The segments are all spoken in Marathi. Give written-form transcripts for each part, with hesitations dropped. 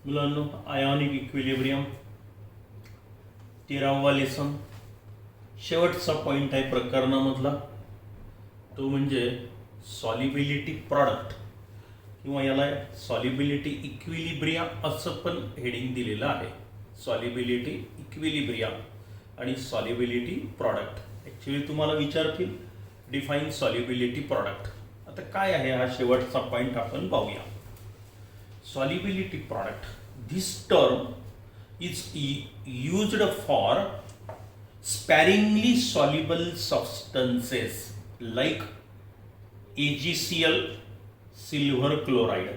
मुलांनो, आयोनिक इक्विलिब्रियम 13वा लेसन, शेवटचा पॉइंट आहे प्रकरणामधला, तो म्हणजे सॉलिबिलिटी प्रॉडक्ट किंवा याला सॉलिबिलिटी इक्विलिब्रिया असं पण हेडिंग दिलेलं आहे. सॉलिबिलिटी इक्विलिब्रिया आणि सॉलिबिलिटी प्रॉडक्ट. ॲक्च्युली तुम्हाला विचारतील डिफाईन सॉलिबिलिटी प्रॉडक्ट. आता काय आहे हा शेवटचा पॉइंट आपण पाहूया. Solubility product, this term is used for sparingly soluble substances like AgCl, silver chloride,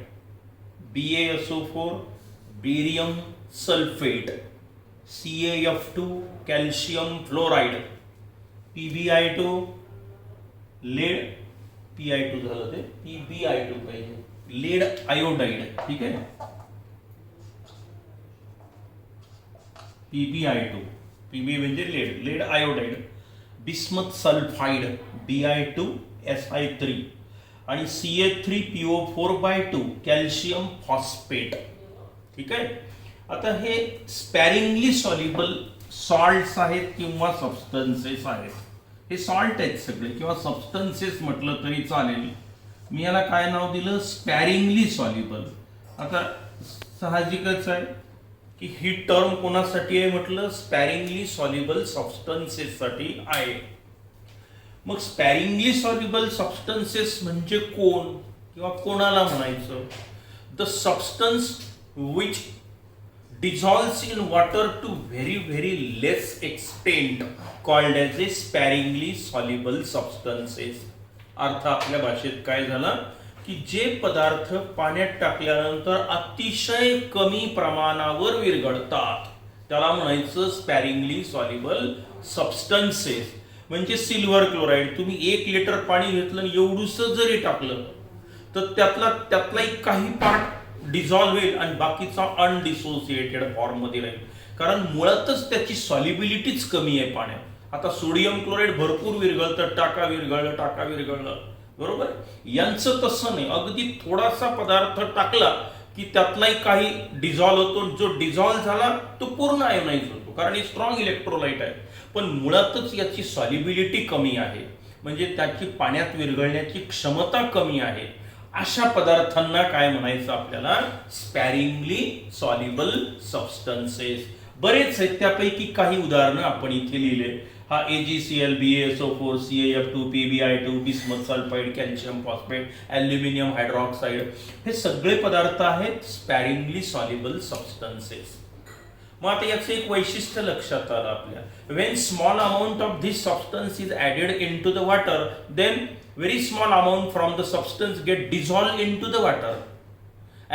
BaSO4, barium sulfate, CaF2, calcium fluoride, PbI2, lead, PI2 झालं ते PbI2 पाहिजे, lead iodide. ठीक आहे, PbI2, Pb म्हणजे lead iodide, bismuth sulphide Bi2Si3 आणि Ca3PO4/2 कॅल्शियम फॉस्फेट. ठीक आहे. आता हे स्पॅरिंगली सॉल्युबल सॉल्ट्स आहेत किंवा सबस्टन्सेस आहेत. हे सॉल्ट आहेत सगळे किंवा सबस्टन्सेस म्हटलं तरी चालेल. मी याला काय नाव दिलं, स्पॅरिंगली सॉल्युबल. आता साहजिकच आहे की ही टर्म कोणासाठी आहे म्हटलं, स्पॅरिंगली सॉल्युबल सबस्टन्सेससाठी आहे. मग स्पॅरिंगली सॉल्युबल सबस्टन्सेस म्हणजे कोण किंवा कोणाला म्हणायचं, the substance which dissolves in water to very less extent called as a sparingly soluble substances. अर्थ आपल्या भाषेत काय झाला की जे पदार्थ पाण्यात टाकल्यानंतर अतिशय कमी प्रमाणावर विरघळतात त्याला म्हणायचं स्पॅरिंगली सॉल्युबल सबस्टन्सेस. म्हणजे सिल्वर क्लोराईड तुम्ही 1 लिटर पाणी घेतलं आणि एवढूसं जरी टाकलं तर त्यातला काही पार्ट डिझॉल्व होईल आणि बाकीचा अनडिसोसिएटेड फॉर्म मध्ये राहील, कारण मुळातच त्याची सॉल्युबिलिटीच कमी आहे पाण्यात. आता सोडियम क्लोराईड भरपूर विरघळतं, टाका विरघळलं, बरोबर. यांचं तसं नाही, अगदी थोडासा पदार्थ टाकला की त्यातलाही काही डिझॉल्व होतो. जो डिझॉल्व झाला तो पूर्ण आयोनाइज होतो, कारण ही स्ट्रॉंग इलेक्ट्रोलाइट आहे. पण मुळातच याची सॉल्युबिलिटी कमी आहे, म्हणजे त्याची पाण्यात विरघळण्याची क्षमता कमी आहे. अशा पदार्थांना काय म्हणायचं आपल्याला, स्पॅरिंगली सॉल्युबल सबस्टन्सेस. बरेच आहेत, त्यापैकी काही उदाहरणं आपण इथे लिहिले. हा AgCl, BaSO4, CaF2, PbI2, bismuth sulphide, calcium phosphate, aluminium hydroxide, हे सगळे पदार्थ आहेत स्पॅरिंगली सॉल्युबल सबस्टन्सेस. मग आता याचं एक वैशिष्ट्य लक्षात आलं आपल्या, when small amount of this substance is added into the water, then very small amount from the substance get dissolved into the water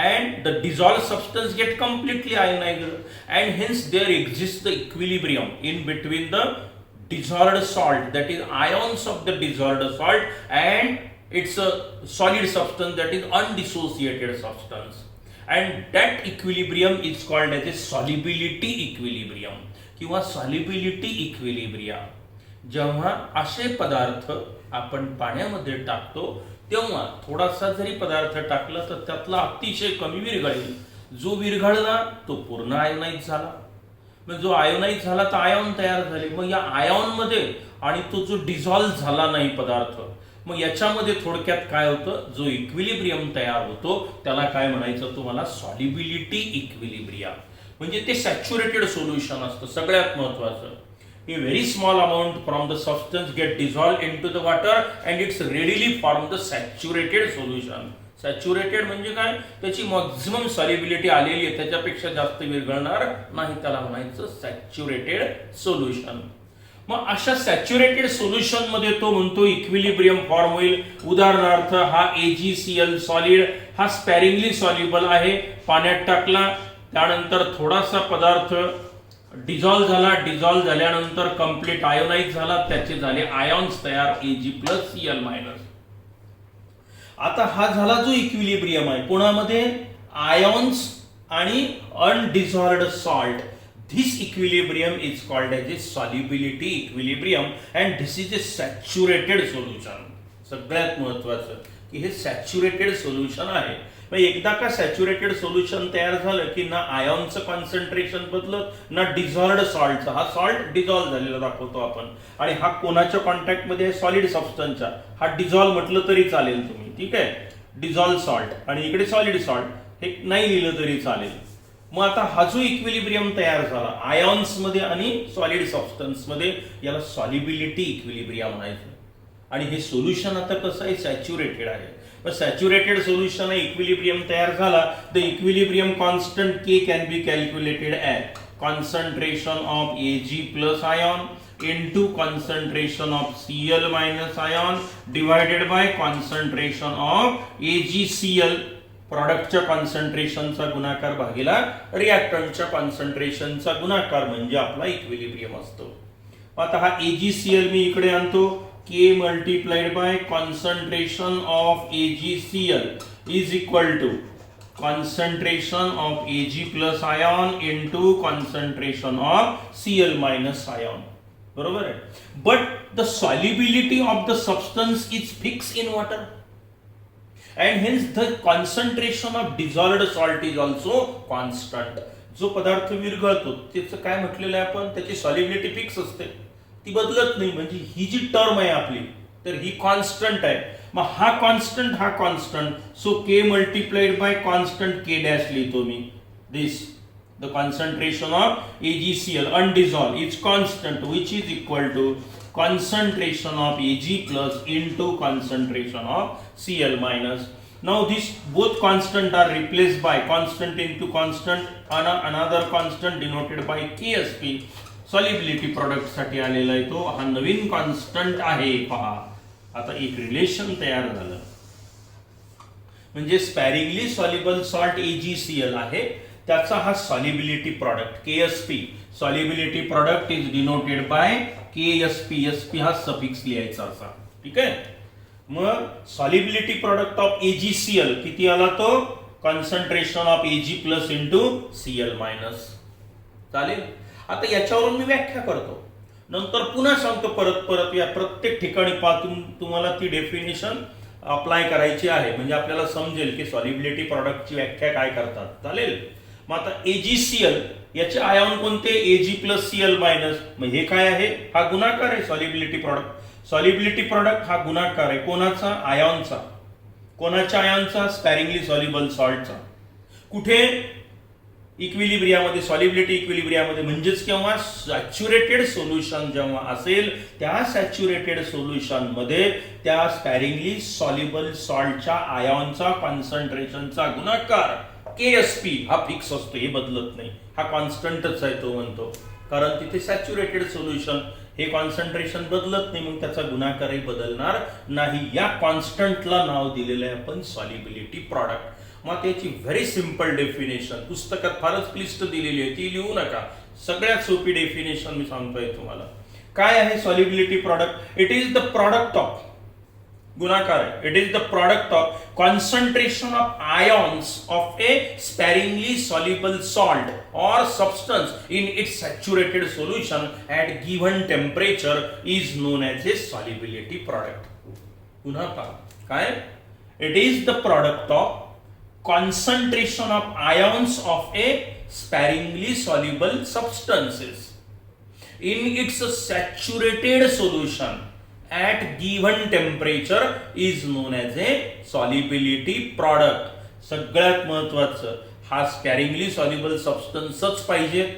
and the dissolved substance get completely ionized, and hence there exists the equilibrium in between the dissolved salt, that is ions of the dissolved salt, and it's a solid substance, that is undissociated substance, and that equilibrium is called as a solubility equilibrium किंवा solubility equilibrium. जेव्हा असे पदार्थ आपण पाण्यामध्ये टाकतो तेव्हा थोडासा जरी पदार्थ टाकला तर त्यातला अतिशय कमी विरघळेल. जो विरघळला तो पूर्ण आयोनाइज झाला. मग जो आयोनाइज झाला तर आयॉन तयार झाले. मग या आयॉन मध्ये आणि तो जो डिझॉल्व झाला नाही पदार्थ, मग याच्यामध्ये थोडक्यात काय होतं, जो इक्विलिब्रियम तयार होतो त्याला काय म्हणायचं तुम्हाला, सॉल्युबिलिटी इक्विलिब्रियम. म्हणजे ते सॅच्युरेटेड सोल्युशन असतं. सगळ्यात महत्वाचं, a very small amount from the substance get dissolved into the water and it's readily form the saturated solution. Saturated म्हणजे काय, त्याची मॅक्झिमम सॉल्युबिलिटी आलेली आहे, त्याच्यापेक्षा जास्त विरघळणार नाही, त्याला म्हणायचं सॅच्युरेटेड सोल्युशन. मग अशा सॅच्युरेटेड सोल्युशन मध्ये तो म्हणतो इक्विलिब्रियम फॉर्म होईल. उदाहरणार्थ हा AgCl सॉलिड हा स्पॅरिंगली सॉल्युबल आहे. पाण्यात टाकला त्यानंतर थोडासा पदार्थ डिझॉल्व झाल्यानंतर कम्प्लीट आयोनाइज झाला, त्याचे झाले आयॉन्स तयार, Ag+Cl-. आता हा झाला जो इक्विलिब्रियम आहे कोणामध्ये, आयॉन्स आणि undissolved salt. This equilibrium is called as a solubility equilibrium and this is a saturated solution. सगळ्यात महत्वाचं की हे सॅच्युरेटेड सोल्युशन आहे. मग एकदा का सॅच्युरेटेड सोल्युशन तयार झालं की ना आयॉनचं कॉन्सन्ट्रेशन बदलत ना डिझॉल्व्ड सॉल्टचा. हा सॉल्ट डिझॉल्व्ह झालेला दाखवतो आपण. आणि हा कोणाच्या कॉन्टॅक्टमध्ये आहे? सॉलिड सबस्टन्सच्या. हा डिझॉल्व्ह म्हटलं तरी चालेल तुम्ही, ठीक आहे, डिझॉल्व्ह सॉल्ट. आणि इकडे सॉलिड सॉल्ट हे नाही लिहिलं तरी चालेल. मग आता हा जो इक्विलिब्रियम तयार झाला आयॉन्स मध्ये आणि सॉलिड सबस्टन्स मध्ये, याला सॉलिबिलिटी इक्विलिब्रियम म्हणायचं. आणि हे सोल्युशन आता कसं आहे? सॅच्युरेटेड आहे. सॅच्युरेटेड सोल्युशन इक्विलिब्रियम तयार झाला. The equilibrium constant K can be calculated at concentration of Ag plus ion into concentration of Cl minus ion divided by concentration of AgCl. प्रॉडक्टच्या कॉन्सन्ट्रेशनचा गुणाकार भागिला रिॲक्टंटच्या कॉन्सन्ट्रेशनचा गुणाकार म्हणजे आपला इक्विलिब्रियम असतो. आता हा AgCl मी इकडे आणतो. K multiplied by concentration of AgCl is equal to concentration of Ag plus ion into concentration of Cl minus ion. बरोबर आहे. But the solubility of the substance is fixed in water and hence the concentration of dissolved salt is also constant. जो पदार्थ विरघळतो त्याचं काय म्हटलेलं आहे आपण? त्याची सॉल्युबिलिटी फिक्स असते, ती बदलत नाही. म्हणजे ही जी टर्म आहे आपली तर ही कॉन्स्टंट आहे. मग हा constant so K multiplied by constant K dash लिहितो मी. This the concentration of AgCl undissolved is constant which is equal to concentration of Ag plus into concentration of Cl minus. Now these both constant are replaced by constant into constant and another constant denoted by Ksp. Solubility product साठी आलेला आहे तो. हा नवीन कॉन्स्टंट आहे. पहा आता एक रिलेशन तयार झालं. म्हणजे स्पॅरिंगली सॉल्युबल सॉल्ट AgCl आहे, त्याचा हा solubility product KSP. Solubility product is denoted by KSP. SP हा सफिक्स लिहायचा असा, ठीक आहे. मग सॉल्युबिलिटी प्रॉडक्ट ऑफ AgCl किती आला तो? Concentration of Ag plus into Cl minus. चालेल. आता याच्यावरून मी व्याख्या करतो, नंतर पुन्हा सांगतो परत या प्रत्येक ठिकाणी पाहून तुम्हाला ती डेफिनेशन अप्लाय करायची आहे. म्हणजे आपल्याला समजेल की सॉल्युबिलिटी प्रॉडक्टची व्याख्या काय करतात. चालेल. मग आता AgCl याचे आयॉन कोणते? Ag plus Cl minus. मग हे काय आहे? हा गुणाकार आहे सॉल्युबिलिटी प्रॉडक्ट. सॉल्युबिलिटी प्रॉडक्ट हा गुणाकार आहे कोणाचा? आयॉनचा. कोणाच्या आयॉनचा? स्पॅरिंगली सॉल्युबल सॉल्टचा. कुठे? इक्विलिब्रियामध्ये, सॉल्युबिलिटी इक्विलिब्रियामध्ये. म्हणजेच केव्हा? सॅच्युरेटेड सोल्युशन जेव्हा असेल त्या सॅच्युरेटेड सोल्युशन मध्ये त्या स्पॅरिंगली सॉल्युबल सॉल्टच्या आयॉनचा कॉन्सन्ट्रेशनचा गुणाकार KSP हा फिक्स असतो, हे बदलत नाही. हा कॉन्स्टंटच आहे तो म्हणतो, कारण तिथे सॅच्युरेटेड सोल्युशन हे कॉन्सन्ट्रेशन बदलत नाही, मग त्याचा गुणाकारही बदलणार नाही. या कॉन्स्टंटला नाव दिलेलं आहे आपण सॉल्युबिलिटी प्रॉडक्ट. मग त्याची व्हेरी सिंपल डेफिनेशन पुस्तकात फारच क्लिष्ट दिलेली आहे, ती लिहू नका. सगळ्यात सोपी डेफिनेशन मी सांगतोय तुम्हाला. काय आहे solubility product? It is the product of, गुणाकार आहे, it is the product of concentration of ions of a sparingly soluble salt or substance in its saturated solution at given temperature is known as a solubility product. पुन्हा पहा काय? It is the product of concentration of ions of a sparingly soluble substances in its saturated solution at given temperature is known as a solubility product. सगळ्यात महत्वाचं हा स्पॅरिंगली सॉल्युबल सबस्टन्सच पाहिजे.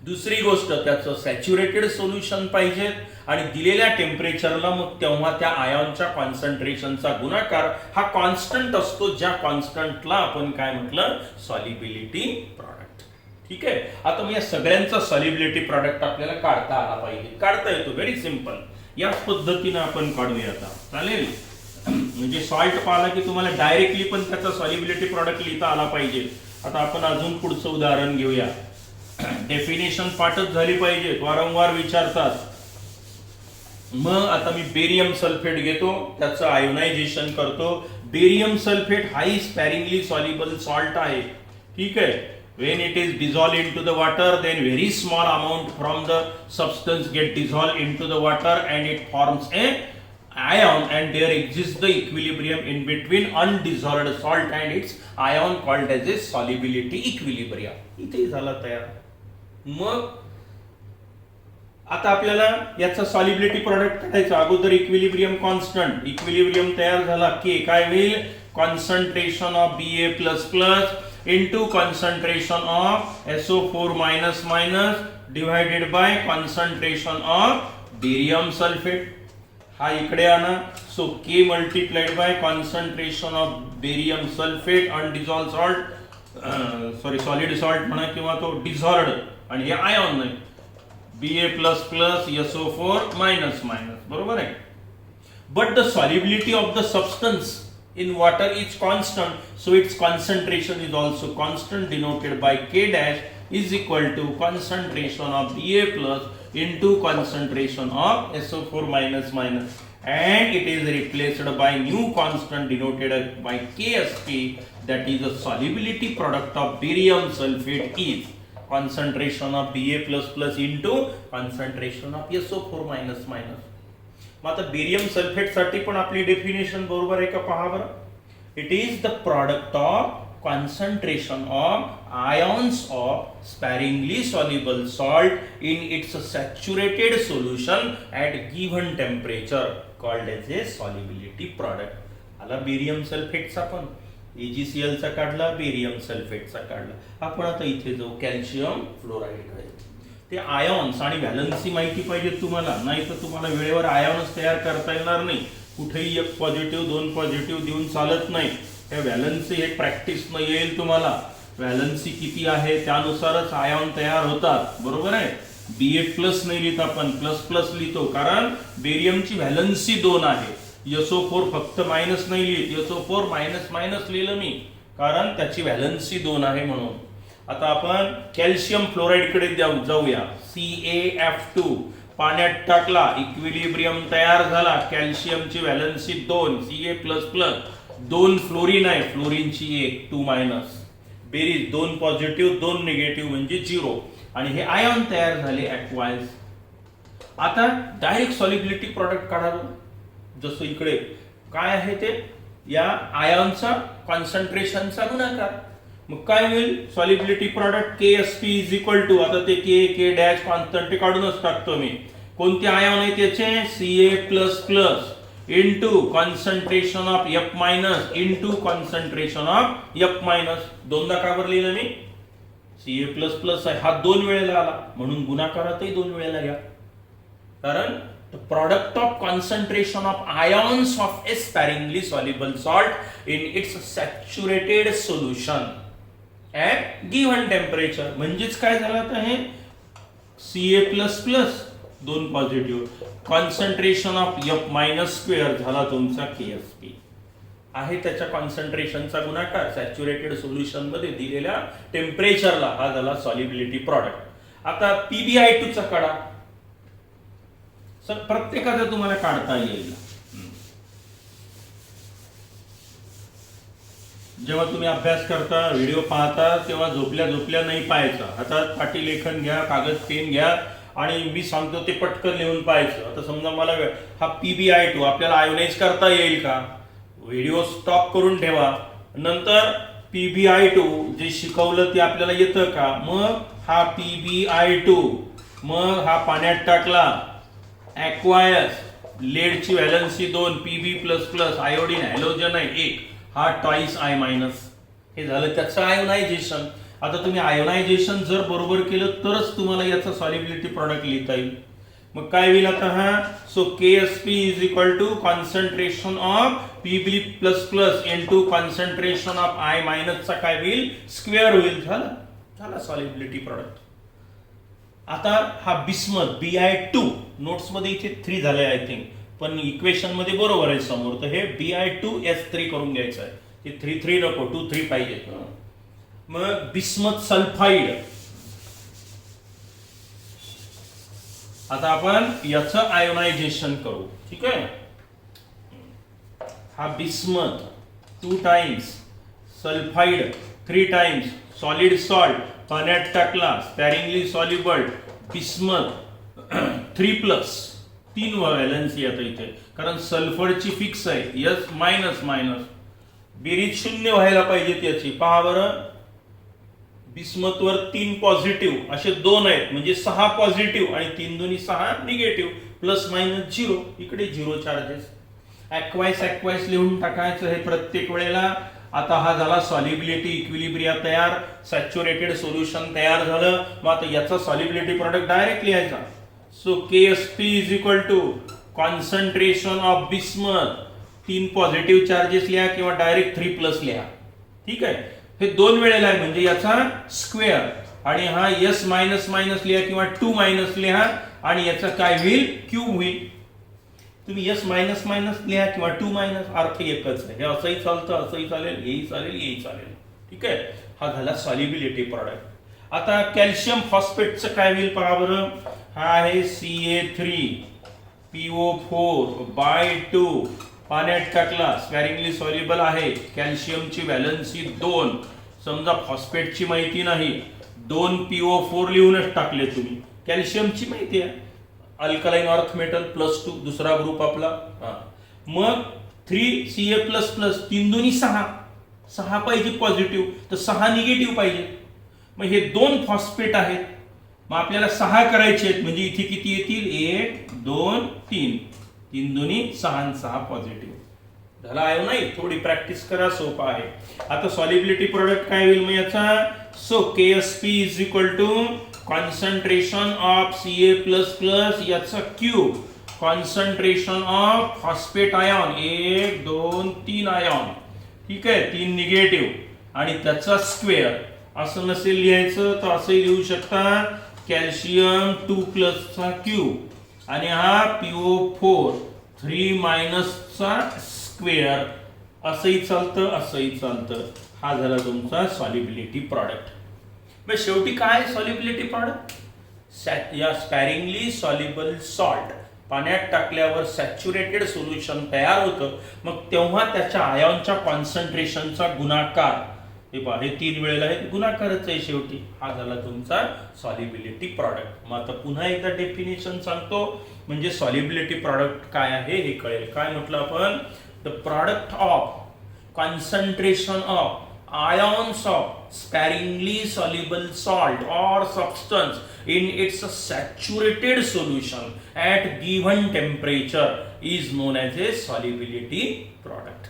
दुसरी गोष्ट त्याचं सॅच्युरेटेड सोल्युशन पाहिजे आणि दिलेल्या टेम्परेचरला मग तेव्हा त्या आयॉनच्या कॉन्सन्ट्रेशनचा गुणाकार हा कॉन्स्टंट असतो, ज्या कॉन्स्टंटला आपण काय म्हटलं? Solubility product. ठीक आहे. आता मग या सगळ्यांचा सॉल्युबिलिटी प्रॉडक्ट आपल्याला काढता आला पाहिजे. काढता येतो, व्हेरी सिंपल. याच पद्धतीने आपण काढूया आता. चालेल. म्हणजे सॉल्ट पाहिला की तुम्हाला डायरेक्टली पण त्याचा सॉल्युबिलिटी प्रॉडक्ट लिहिता आला पाहिजे. आता आपण अजून पुढचं उदाहरण घेऊया. डेफिनेशन पाठच झाली पाहिजे, वारंवार विचारतात. मग आता मी बेरियम सल्फेट घेतो, त्याचं आयोनायझेशन करतो. बेरियम सल्फेट हाही स्पॅरिंगली सॉल्युबल सॉल्ट आहे. ठीक आहे. when it is dissolved into the water, then very small amount from the substance get dissolved into the water and it forms a ion and there exists the equilibrium in between undissolved salt and its ion called as a solubility equilibrium. इथे झाला तयार. मग आता आपल्याला याचा सॉलिबिलिटी प्रोडक्ट काढायचा. अगोदर इक्विलिब्रियम कॉन्स्टंट, इक्विलिब्रियम तयार झाला की काय होईल, concentration of Ba++ into concentration of SO4 minus minus divided by concentration of barium sulphate. हा इकडे आणा. So K multiplied by concentration of barium sulphate undissolved salt, sorry solid salt म्हणा किंवा तो डिझॉल्व्ड, आणि हे आयॉन नाही, Ba++ SO4 मायनस मायनस, बरोबर आहे. But the solubility of the substance in water is constant, so its concentration is also constant, denoted by K dash is equal to concentration of Ba+ into concentration of SO4 minus minus, and it is replaced by new constant denoted by Ksp, that is the solubility product of barium sulfate is concentration of Ba++ into concentration of SO4 minus minus. मग आता बेरियम सल्फेट साठी पण आपली डेफिनेशन बरोबर आहे का पहा बरं. It is the product of concentration of ions of sparingly soluble salt in its saturated solution at given temperature called as a solubility product. आला बेरियम सल्फेटचा पण, AgCl चा काढला, बेरियम सल्फेटचा काढला. आपण आता इथे जाऊ कॅल्शियम फ्लोराईड कडे. ते आयॉन्स आणि व्हॅलन्सी माहिती पाहिजे तुम्हाला, नाही तर तुम्हाला वेळेवर आयॉन्स तयार करता येणार नाही. कुठेही एक पॉझिटिव्ह दोन पॉझिटिव्ह देऊन चालत नाही. हे व्हॅलन्सी हे प्रॅक्टिस न येईल तुम्हाला. व्हॅलन्सी किती आहे त्यानुसारच आयॉन तयार होतात, बरोबर आहे. Ba+ नाही लिहित आपण, प्लस लिहितो, कारण बेरियमची व्हॅलन्सी 2 आहे. SO4 फक्त मायनस नाही लिहित, SO4 मायनस मायनस लिहिलं मी, कारण त्याची व्हॅलन्सी 2 आहे म्हणून. आता आपण कॅल्शियम फ्लोराईड कडे जाऊया. CaF2 पाण्यात टाकला, इक्विलिब्रियम तयार झाला, कॅल्शियमची व्हॅलन्सी 2, Ca++, 2 फ्लोरीन आहे, फ्लोरीनची 1, 2 मायनस, बेरीज 2 पॉझिटिव्ह 2 निगेटिव्ह म्हणजे 0, आणि हे आयॉन तयार झाले ॲक्वायन्स. आता डायरेक्ट सॉल्युबिलिटी प्रोडक्ट काढावं. जसं इकडे काय आहे ते या आयॉनचा कॉन्सन्ट्रेशनचा गुणाकार. मग काय होईल, solubility product Ksp is equal to, आता ते K डॅश कॉन्स्टंट काढूनच टाकतो मी. कोणते आयॉन आहे त्याचे, Ca++ into concentration of F minus into concentration of F minus. दोनदा का बरं लिहिलं मी, Ca++ आहे, हा 2 वेळेला आला म्हणून गुणाकारातही 2 वेळेला घ्या. कारण the product of concentration of ions of a sparingly soluble salt in its saturated solution at given temperature. म्हणजेच काय झालं आता हे Ca++ 2 positive, concentration of F-2 झाला तुमचा Ksp आहे, त्याच्या कॉन्सन्ट्रेशनचा गुणाकार सॅच्युरेटेड सोल्युशन मध्ये दिलेल्या टेम्परेचरला, हा झाला सॉल्युबिलिटी प्रॉडक्ट. आता PbI2 चा काढा. सर प्रत्येकाचा तुम्हाला काढता येईल. जेव्हा तुम्ही अभ्यास करता, व्हिडिओ पाहता, तेव्हा झोपल्या नाही पाहायचा. हातात पाटी लेखन घ्या, कागद पेन घ्या, आणि मी सांगतो ते पटकन लिहून पाहायचं. आता समजा मला हा PbI2 आपल्याला आयोनाइज करता येईल का, व्हिडिओ स्टॉप करून ठेवा. नंतर PbI2 जे शिकवलं ते आपल्याला येतं का, मग हा PbI2, मग हा पाण्यात टाकला, ॲक्वायस, लेडची व्हॅलन्सी 2, Pb++, आयोडीन हॅलोजन आहे 1, हा ट्वाइस I-, हे झालं त्याचं आयोनायझेशन. आता तुम्ही आयोनायझेशन जर बरोबर केलं तरच तुम्हाला याचा सॉल्युबिलिटी प्रॉडक्ट लिहिता येईल. मग काय होईल आता हा, so Ksp is equal to concentration of Pb++ into concentration of I- चा काय होईल, स्क्वेअर होईल. झाला सॉल्युबिलिटी प्रॉडक्ट. आता हा बिस्मथ Bi2, नोट्स मध्ये इथे 3 झाले आय थिंक, पण इक्वेशन मध्ये बरोबर आहे समोर, तर हे Bi2S3 करून घ्यायचं आहे. ते 3 नको, 2 पाहिजे. मग बिस्मथ सल्फाइड, आता आपण याचं आयोनायझेशन करू, ठीक आहे. हा bismuth 2 times, sulphide 3 times, solid salt पाण्यात टाकला, स्पॅरिंगली सॉल्युबल, बिस्मथ 3+, तीन व्हॅलन्सी आता इथे, कारण सल्फरची फिक्स आहे एस मायनस मायनस, बेरीज शून्य व्हायला पाहिजे त्याची. पहा बरं, बिस्मथवर 3 पॉझिटिव्ह असे 2 आहेत, म्हणजे 6 पॉझिटिव्ह आणि 3 दोन्ही 6 निगेटिव्ह, प्लस मायनस 0, इकडे 0 चार्जेस. ॲक्वाईस लिहून टाकायचं हे प्रत्येक वेळेला. आता हा झाला सॉलिबिलिटी इक्विलिब्रिया तयार, सॅच्युरेटेड सोल्युशन तयार झालं. मग आता याचा सॉलिबिलिटी प्रोडक्ट डायरेक्ट लिहायचा. So KSP is equal to concentration of bismuth, 3 positive charges लिहा किंवा डायरेक्ट 3 प्लस लिहा. ठीक आहे, हे 2 वेळेला आहे म्हणजे याचा स्क्वेअर, आणि हा S मायनस मायनस लिहा किंवा 2 मायनस लिहा, आणि याचा काय होईल, क्यूब होईल. तुम्ही S मायनस मायनस लिहा किंवा 2 मायनस, अर्थ एकच आहे. हे असंही चालतं, असंही चालेल, हेही चालेल, हेही चालेल. ठीक आहे, हा झाला सॉलिबिलिटी प्रोडक्ट. आता कॅल्शियम फॉस्फेटचं काय होईल पहा बरं. हा आहे CA3PO4/2, पाण्यात टाकला, स्पॅरिंगली सॉल्युबल आहे. कॅल्शियमची व्हॅलन्सी 2, समजा फॉस्फेटची माहिती नाही, 2PO4 लिहूनच टाकले तुम्ही. कॅल्शियमची माहिती आहे, अल्कलाइन अर्थ मेटल +2, दुसरा ग्रुप आपला. मग 3Ca++, 3 दोन्ही 6, 6 पाहिजे पॉझिटिव्ह, तर 6 निगेटिव्ह पाहिजे. मग हे 2 फॉस्फेट आहेत, मग आपल्याला 6 करायचे आहेत, म्हणजे इथे किती येतील, 1 2 3, 3 दोन्ही 6 6 पॉझिटिव्ह झाला आहे. नाही, थोडी प्रॅक्टिस करा, सोपा आहे. आता सॉलिबिलिटी प्रोडक्ट काय होईल मग याचा. So KSP is equal to concentration of Ca++, याचा cube, concentration of phosphate ion 1 2 3 ion. ठीक आहे, 3 निगेटिव्ह, आणि त्याचा स्क्वेअर. असं नसेल लिहायचं तर असंही लिहू शकता, कॅल्शियम 2+ चा क्यूब, आणि हा PO4 3- चा स्क्वेअर. असंही चालतं, असंही चालतं. हा झाला तुमचा सॉलिबिलिटी प्रॉडक्ट. मग शेवटी काय सॉलिबिलिटी प्रॉडक्ट, या स्पॅरिंगली सॉल्युबल सॉल्ट पाण्यात टाकल्यावर सॅच्युरेटेड सोल्युशन तयार होतं. मग तेव्हा त्याच्या आयॉनच्या कॉन्सन्ट्रेशनचा गुणाकार, हे पहा, हे 3 वेळेला आहे, गुणाकारच आहे शेवटी. हा झाला तुमचा सॉलिबिलिटी प्रॉडक्ट. मग आता पुन्हा एकदा डेफिनेशन सांगतो, म्हणजे सॉलिबिलिटी प्रॉडक्ट काय आहे हे कळेल. काय म्हटलं आपण, the product of concentration of ions of sparingly soluble salt or substance in its saturated solution at given temperature is known as a solubility product.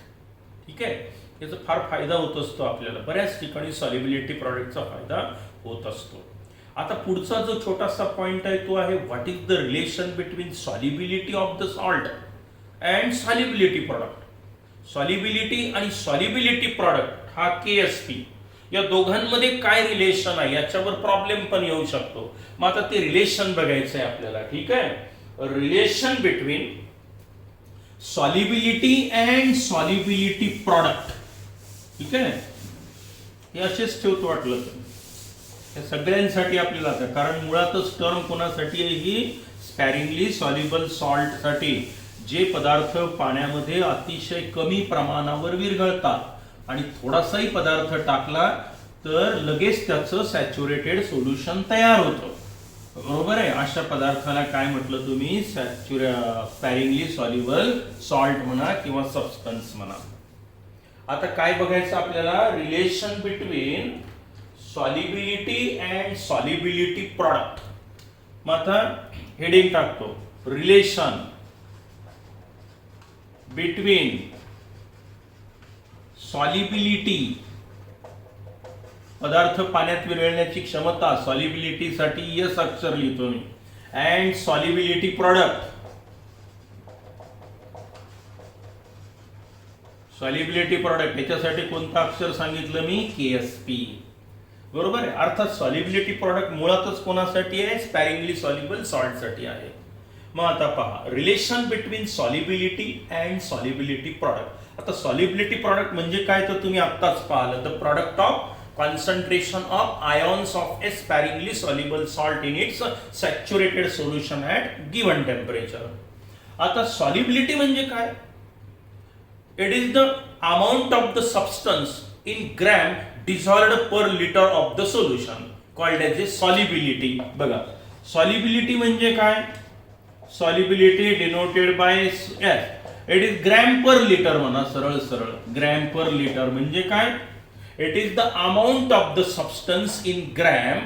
ठीक आहे, याचा फार फायदा होत असतो आपल्याला, बऱ्याच ठिकाणी सॉलिबिलिटी प्रॉडक्टचा फायदा होत असतो. आता पुढचा जो छोटासा पॉइंट आहे तो आहे, what is the relation between solubility of the salt and solubility product. Solubility आणि सॉलिबिलिटी प्रॉडक्ट हा KSP, या दोघांमध्ये काय रिलेशन आहे, याच्यावर प्रॉब्लेम पण येऊ शकतो. मग आता ते रिलेशन बघायचं आहे आपल्याला. ठीक आहे, relation between solubility and solubility product. ठीक आहे, हे असेच ठेवतो वाटलं तर, या सगळ्यांसाठी आपल्याला, कारण मुळातच टर्म कोणासाठी आहे ही, स्पॅरिंगली सॉल्युबल सॉल्ट साठी, जे पदार्थ पाण्यामध्ये अतिशय कमी प्रमाणावर विरघळतात आणि थोडासाही पदार्थ टाकला तर लगेच त्याचं सॅच्युरेटेड सोल्युशन तयार होतं. बरोबर आहे, अशा पदार्थाला काय म्हटलं तुम्ही, स्पॅरिंगली सॉल्युबल सॉल्ट म्हणा किंवा सबस्टन्स म्हणा. आता काय बघायचं आपल्याला, relation between solubility and solubility product. मग आता हेडिंग टाकतो, रिलेशन बिटवीन सॉलिबिलिटी, पदार्थ पाण्यात विरघळण्याची क्षमता, सॉलिबिलिटी साठी S अक्षर लिहितो मी, and solubility product. Solubility product याच्यासाठी कोणतं अक्षर सांगितलं मी, KSP. बरोबर आहे, अर्थात सॉलिबिलिटी प्रॉडक्ट मुळातच कोणासाठी आहे, स्पॅरिंगली सॉल्युबल सॉल्ट साठी आहे. मग आता पहा, relation between solubility and solubility product. आता सॉलिबिलिटी प्रॉडक्ट म्हणजे काय तर तुम्ही आत्ताच पाहिलं, the product of concentration of ions of a sparingly soluble salt in its saturated solution at given temperature. आता सॉलिबिलिटी म्हणजे काय, it is the amount of the substance in gram dissolved per litre of the solution called as a solubility. बघा, सॉलिबिलिटी म्हणजे काय, solubility denoted by it is gram per litre म्हणा, सरळ सरळ ग्रॅम पर लिटर म्हणजे काय, it is the amount of the substance in gram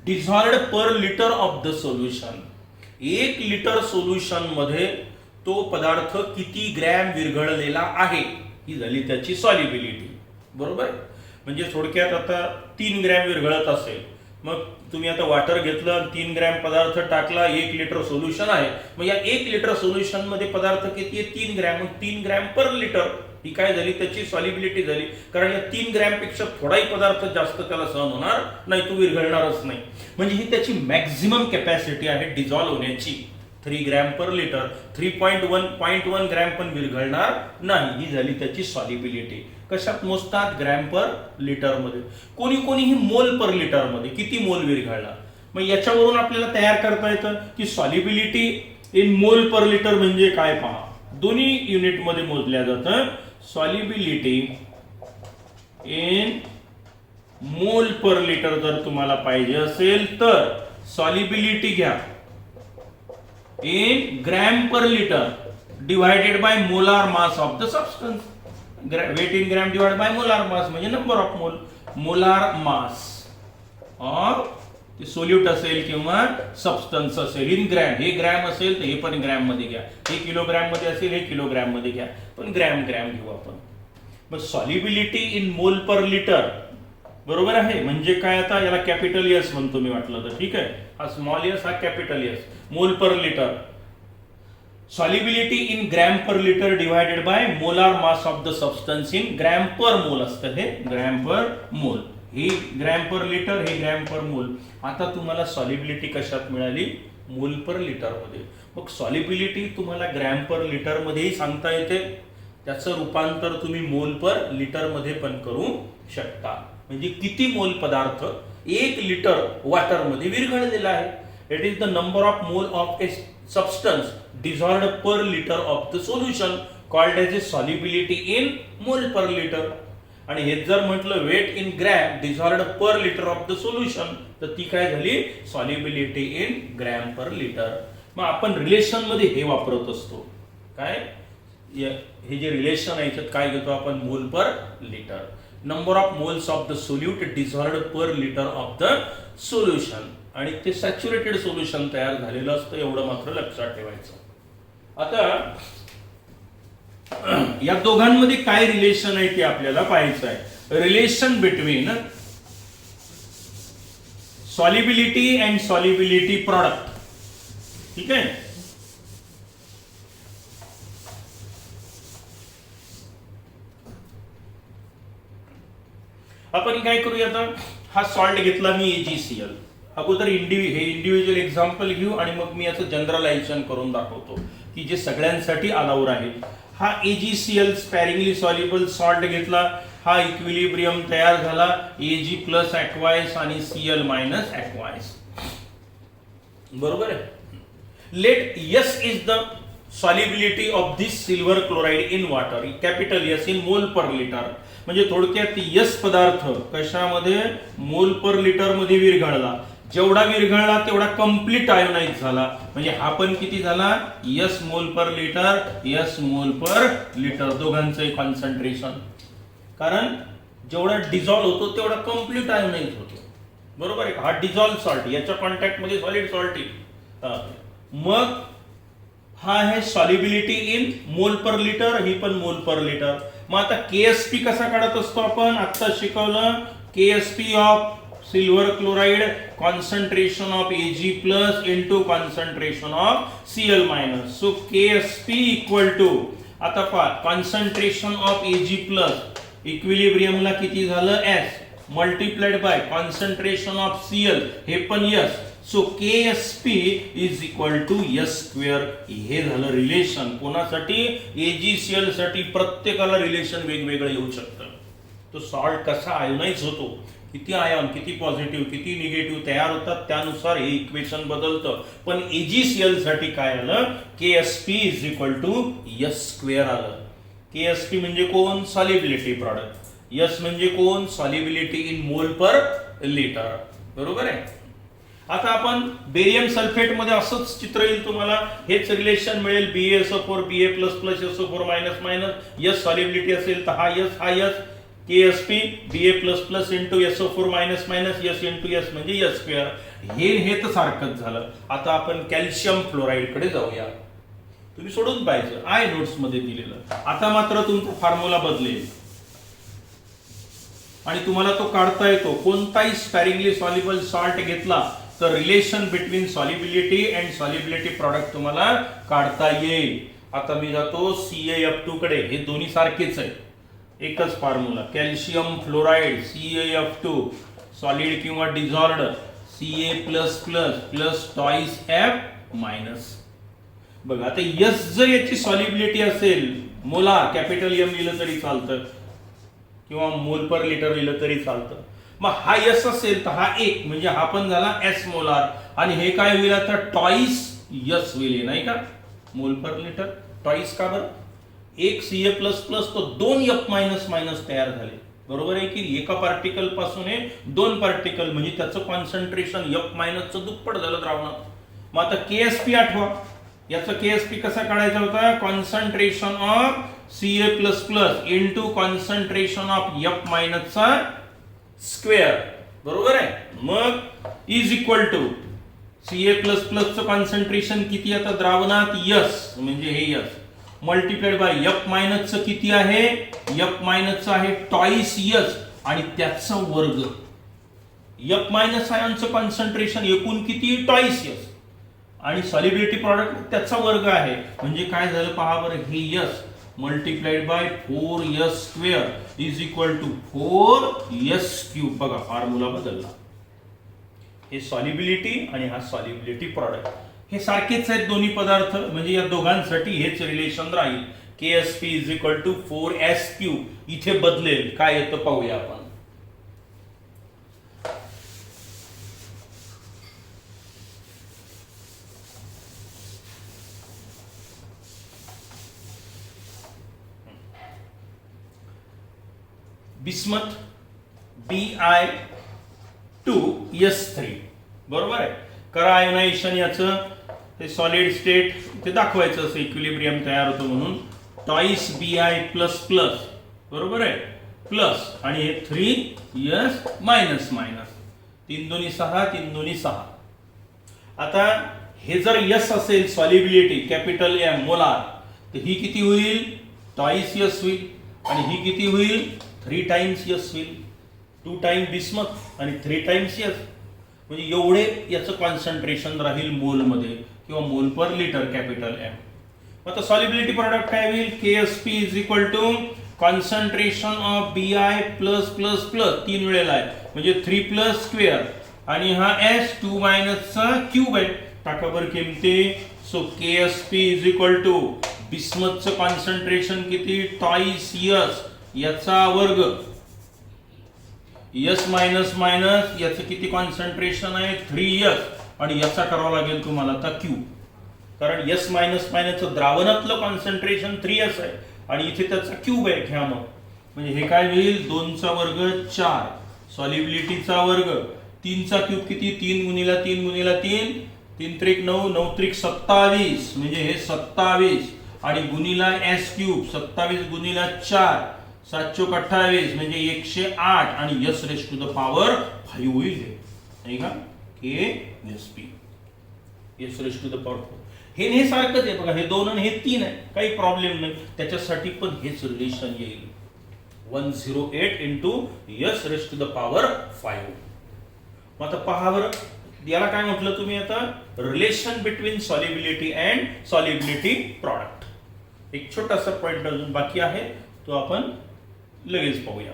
dissolved per litre of the solution. 1 litre solution मध्ये तो पदार्थ किती ग्रॅम विरघळलेला आहे ही झाली त्याची सॉल्युबिलिटी. बरोबर, म्हणजे थोडक्यात आता 3 ग्रॅम विरघळत असेल, मग तुम्ही आता वॉटर घेतलं, 3 ग्रॅम पदार्थ टाकला, 1 लिटर सोल्युशन आहे, मग या 1 लिटर सोल्युशन मध्ये पदार्थ किती आहे, 3 ग्रॅम. मग 3 ग्रॅम पर लिटर ही काय झाली, त्याची सॉल्युबिलिटी झाली. कारण या 3 ग्रॅम पेक्षा थोडाही पदार्थ जास्त त्याला सहन होणार नाही, तो विरघळणारच नाही. म्हणजे ही त्याची मॅक्झिमम कॅपॅसिटी आहे डिझॉल्व्ह होण्याची. 3 ग्रॅम पर लिटर, 3.1 ग्रॅम पण विरघळणार नाही, ही झाली त्याची सॉल्युबिलिटी. कशात मोजतात, ग्रॅम पर लिटर मध्ये. कोणी कोणीही मोल पर लिटर मध्ये किती मोल विरघळला. मग याच्यावरून आपल्याला तयार करता येतं की solubility in mole per litre म्हणजे काय पहा. दोन्ही युनिट मध्ये मोजल्या जातं. Solubility in mole per litre जर तुम्हाला पाहिजे असेल तर सॉल्युबिलिटी घ्या in gram per litre divided by molar mass of the substance. Weight in gram divide by molar mass म्हणजे number of mole. Molar mass of solute असेल किंवा सबस्टन्स असेल इन ग्रॅम. हे ग्रॅम असेल तर हे पण ग्रॅम मध्ये घ्या, हे किलोग्रॅम मध्ये असेल हे किलोग्रॅम मध्ये घ्या, पण ग्रॅम ग्रॅम घेऊ आपण. मग solubility in mole per litre बरोबर आहे. म्हणजे काय, आता याला कॅपिटल एस म्हणतो मी वाटलं तर, ठीक आहे. हा स्मॉल एस, हा कॅपिटल एस. मोल per litre solubility in gram per litre divided by molar mass of the substance in gram पर मोल असतं. हे ग्रॅम पर मोल, हे ग्रॅम पर लिटर, हे ग्रॅम पर मोल. आता तुम्हाला सॉल्युबिलिटी कशात मिळाली, मोल पर लिटर मध्ये. मग सॉल्युबिलिटी तुम्हाला ग्रॅम पर लिटर मध्येही सांगता येते, त्याचं रूपांतर तुम्ही मोल पर लिटर मध्ये पण करू शकता. म्हणजे किती मोल पदार्थ 1 लिटर वॉटर मध्ये विरघळलेला आहे. It is the number of mole of a substance dissolved per litre of the solution called as a solubility in mole per litre. आणि हे जर म्हटलं weight in gram dissolved per litre of the solution तर ती काय झाली, solubility in gram per litre. मग आपण रिलेशन मध्ये हे वापरत असतो. काय हे जे रिलेशन आहे याच्यात काय घेतो आपण, mole per litre. Number of moles of the solute dissolved per litre of the solution. आणि ते सॅच्युरेटेड सोल्युशन तयार झालेलं असतं, एवढं मात्र लक्षात ठेवायचं. आता या दोघांमध्ये काय रिलेशन आहे ते आपल्याला पाहायचं आहे. Relation between solubility and solubility product. ठीक आहे. आपण काय करूया, आता हा सॉल्ट घेतला मी AgCl. अगोदर हे इंडिव्हिज्युअल एक्झाम्पल घेऊ आणि मग मी याचं जनरलायझेशन करून दाखवतो की जे सगळ्यांसाठी अलाउड आहे. हा AgCl स्पॅरिंगली सॉल्युबल सॉल्ट घेतला, हा इक्विलिब्रियम तयार झाला, Ag प्लस ॲक्वाइस आणि Cl मायनस ॲक्वाइस. बरोबर आहे. Let S is the solubility of this silver chloride in water, capital S in mole per litre. म्हणजे थोडक्यात यस पदार्थ कशामध्ये, मोल पर लिटर मध्ये विरघळला. जेवढा विरघळला तेवढा कंप्लीट आयोनाइज झाला. म्हणजे हा पण किती झाला, यस मोल पर लिटर, यस मोल पर लिटर, दोघांचे कॉन्सन्ट्रेशन. कारण जेवढा डिझॉल्व होतो तेवढा कंप्लीट आयोनाइज होतो. बरोबर आहे. हा डिझॉल्व सॉल्ट, याच्या कॉन्टॅक्ट मध्ये सॉलिड सॉल्ट आहे. मग हा आहे solubility in mole per litre, ही पण मोल पर लिटर. मग आता KSP कसा काढत असतो आपण, आता शिकवलं. KSP of silver chloride concentration of Ag plus into concentration of Cl minus. So KSP equal to, आता पहा, कॉन्सन्ट्रेशन ऑफ Ag प्लस इक्विलिब्रियमला किती झालं S multiplied by concentration of Cl, हे पण S. So KSP is equal to S square. हे झालं रिलेशन. कोणासाठी, AgCl साठी. प्रत्येकाला रिलेशन वेगवेगळं येऊ शकतं. तो सॉल्ट कसा आयोनाइज होतो, किती आयन, किती पॉझिटिव्ह, किती निगेटिव्ह तयार होतात, त्यानुसार हे इक्वेशन बदलतं. पण AgCl साठी काय आलं, KSP is equal to S square आलं. KSP म्हणजे कोण, सॉल्युबिलिटी प्रॉडक्ट. S म्हणजे कोण, solubility in mole per litre. बरोबर आहे. आता आपण बेरियम सल्फेट मध्ये असंच चित्र येईल तुम्हाला, हेच रिलेशन मिळेल, BaSO4 Ba++SO4 minus minus, yes solubility असेल तर हा yes KSP Ba++ into SO4 minus minus yes into yes म्हणजे यस स्क्वेअर. हे तर सारखंच झालं. आता आपण कॅल्शियम फ्लोराईड कडे जाऊया. तुम्ही सोडून पाहिजे आय नोट्स मध्ये दिलेलं. आता मात्र तुमचा फॉर्म्युला बदलेल आणि तुम्हाला तो काढता येतो. कोणताही स्पॅरिंगली सॉल्युबल सॉल्ट घेतला तर relation between solubility and solubility product तुम्हाला काढता येईल. आता मी जातो CaF2 कडे. हे दोन्ही सारखेच आहे, एकच formula. Calcium fluoride CaF2 solid किंवा dissolved Ca++ plus twice F minus. बघा आता यस जर याची सॉल्युबिलिटी असेल, मोलार कॅपिटल M लिहिलं तरी चालतं किंवा मोल पर लिटर लिहिलं तरी चालतं. मग हा यस असेल तर हा एक म्हणजे हा पण झाला S मोलार आणि हे काय होईल आता टॉइस यस होईल नाही का, मोल पर लिटर. टॉइस का बरं, एक Ca++ तो 2 F मायनस मायनस तयार झाले. बरोबर आहे की एका पार्टिकल पासून हे 2 पार्टिकल म्हणजे त्याचं कॉन्सन्ट्रेशन F मायनसचं दुप्पट झालं द्रावणात. मग आता KSP आठवा, याचा KSP कसा काढायचा होता, concentration of Ca++ into concentration of F मायनसचा स्क्वेअर. बरोबर आहे. मग इज इक्वल टू Ca++ चं कॉन्सन्ट्रेशन किती आता द्रावणात यस म्हणजे हे यस मल्टिप्लाइड बाय F मायनसचं किती आहे, F मायनसचं आहे टॉइस यस आणि त्याचा वर्ग. F मायनस आयनचं कॉन्सन्ट्रेशन एकूण किती टॉइस यस आणि सॉल्युबिलिटी प्रॉडक्ट त्याचा वर्ग आहे म्हणजे काय झालं पहा बरं, हे S multiplied by 4s² is equal to 4s³. बघा फॉर्म्युला बदलला. हे सॉल्युबिलिटी आणि हा सॉल्युबिलिटी प्रॉडक्ट हे सारखेच आहेत दोन्ही पदार्थ म्हणजे या दोघांसाठी हेच रिलेशन राहील. KSP is equal to 4s³. इथे बदलेल, काय येतं पाहूया आपण. Bismuth Bi2s3. बरोबर आहे. करा आयोनायझेशन याचं, ते सॉलिड स्टेट ते दाखवायचं असं इक्विलिब्रियम तयार होतो म्हणून. Twice Bi++. बरोबर आहे प्लस आणि हे 3s मायनस मायनस 3 दोन्ही 6 3 दोन्ही 6. आता हे जर यस असेल सॉल्युबिलिटी कॅपिटल M मोलार तर ही किती होईल, टॉइस यस होईल आणि ही किती होईल 3 टाइम्स यस होईल. 2 टाइम्स बिस्मथ आणि 3 टाइम्स यस म्हणजे एवढे याचं कॉन्सन्ट्रेशन राहील मोल मध्ये किंवा mole per litre capital M. आता सॉल्युबिलिटी प्रॉडक्ट काय होईल, KSP is equal to concentration of Bi+++ 3 वेळेला आहे म्हणजे 3+² आणि हा S 2 मायनसचा क्यूब आहे. टाका बरं किमती. So KSP is equal to बिस्मथचं कॉन्सन्ट्रेशन किती टॉइस यस याचा वर्ग यस मायनस मायनस याचं किती कॉन्सन्ट्रेशन आहे 3s आणि याचा करावा लागेल तुम्हाला आता क्यूब, कारण यस मायनस मायनसचं द्रावणातलं कॉन्सन्ट्रेशन 3s आहे आणि इथे त्याचा क्यूब आहे. घ्या मग म्हणजे हे काय होईल 2 चा वर्ग 4 सॉल्युबिलिटीचा वर्ग 3 चा क्यूब किती 3 गुणिला 3 गुणिला 3 3 त्रिक 9 9 त्रिक 27 म्हणजे हे 27 आणि गुणिला S³ 27 गुणिला 4 728 म्हणजे 108 आणि S raise to the power 5 होईल नाही का KSP S raise to the power 4. हे सारखंच आहे बघा, हे 2 आणि हे 3 आहे, काही प्रॉब्लेम नाही. त्याच्यासाठी पण हेच रिलेशन येईल 108 into S raise to the power 5. मग आता पहा बरं याला काय म्हटलं तुम्ही आता, relation between solubility and solubility product. एक छोटासा पॉइंट अजून बाकी आहे तो आपण लगेच पाहूया.